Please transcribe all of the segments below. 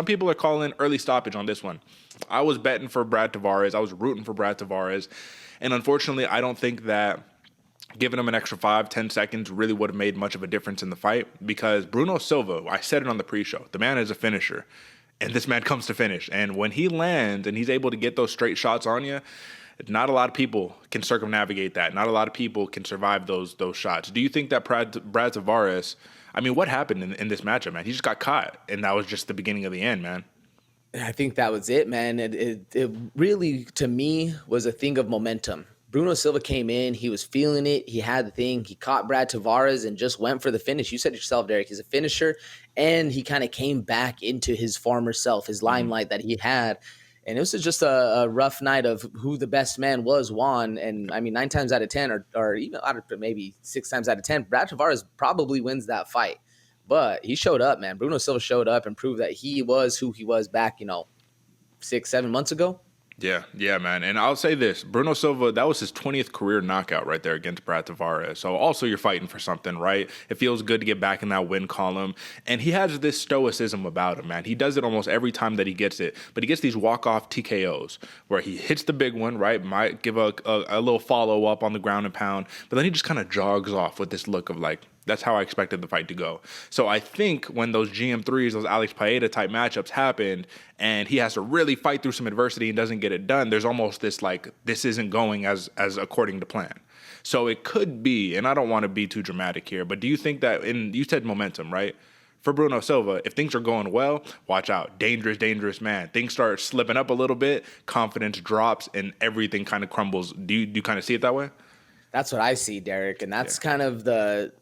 Some people are calling early stoppage on this one. I was betting for Brad Tavares. I was rooting for Brad Tavares. And unfortunately, I don't think that giving him an extra 5-10 seconds really would have made much of a difference in the fight because Bruno Silva, I said it on the pre-show, the man is a finisher. And this man comes to finish. And when he lands and he's able to get those straight shots on you, not a lot of people can circumnavigate that. Not a lot of people can survive those shots. Do you think that Brad Tavares, I mean, what happened in this matchup, man? He just got caught, and that was just the beginning of the end, man. I think that was it, man. It really, to me, was a thing of momentum. Bruno Silva came in, he was feeling it, he had the thing, he caught Brad Tavares and just went for the finish. You said it yourself, Derek, he's a finisher, and he kind of came back into his former self, his limelight that he had. And it was just a rough night of who the best man was, won. And I mean, 9 times out of 10, or even out of maybe 6 times out of 10, Brad Tavares probably wins that fight. But he showed up, man. Bruno Silva showed up and proved that he was who he was back, 6-7 months ago. Yeah, man. And I'll say this, Bruno Silva, that was his 20th career knockout right there against Brad Tavares. So also you're fighting for something, right? It feels good to get back in that win column. And he has this stoicism about him, man. He does it almost every time that he gets it. But he gets these walk-off TKOs where he hits the big one, right? Might give a little follow-up on the ground and pound. But then he just kind of jogs off with this look of like, that's how I expected the fight to go. So I think when those GM3s, those Alex Paeta type matchups happened, and he has to really fight through some adversity and doesn't get it done, there's almost this like, this isn't going as according to plan. So it could be, and I don't want to be too dramatic here, but do you think that, you said momentum, right? For Bruno Silva, if things are going well, watch out. Dangerous man. Things start slipping up a little bit, confidence drops, and everything kind of crumbles. Do you kind of see it that way? That's what I see, Derek, and that's kind of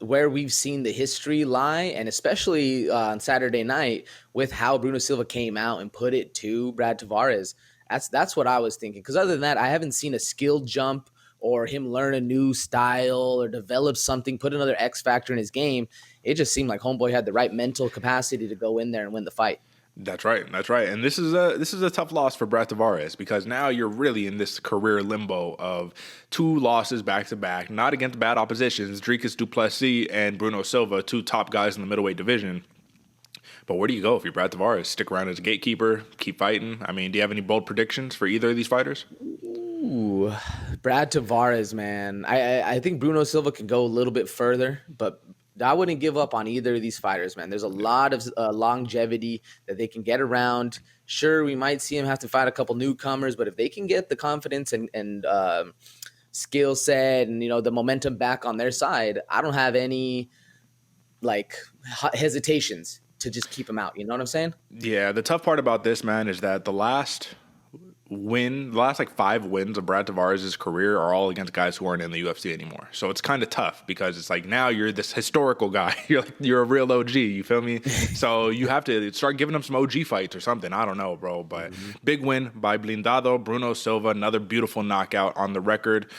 where we've seen the history lie, and especially on Saturday night with how Bruno Silva came out and put it to Brad Tavares. That's what I was thinking. Because other than that, I haven't seen a skill jump or him learn a new style or develop something, put another X factor in his game. It just seemed like Homeboy had the right mental capacity to go in there and win the fight. That's right. And this is a tough loss for Brad Tavares because now you're really in this career limbo of 2 losses back to back, not against bad oppositions, Dricus du Plessis and Bruno Silva, 2 top guys in the middleweight division. But where do you go if you're Brad Tavares? Stick around as a gatekeeper, keep fighting? I mean, do you have any bold predictions for either of these fighters? Ooh, Brad Tavares, man. I think Bruno Silva can go a little bit further, but I wouldn't give up on either of these fighters, man. There's a lot of longevity that they can get around. Sure, we might see him have to fight a couple newcomers, but if they can get the confidence and skill set and the momentum back on their side, I don't have any hesitations to just keep him out. You know what I'm saying? Yeah, the tough part about this, man, is that the last 5 wins of Brad Tavares' career are all against guys who aren't in the UFC anymore. So it's kind of tough because it's like now you're this historical guy. You're a real OG. You feel me? So you have to start giving him some OG fights or something. I don't know, bro. But big win by Blindado, Bruno Silva, another beautiful knockout on the record.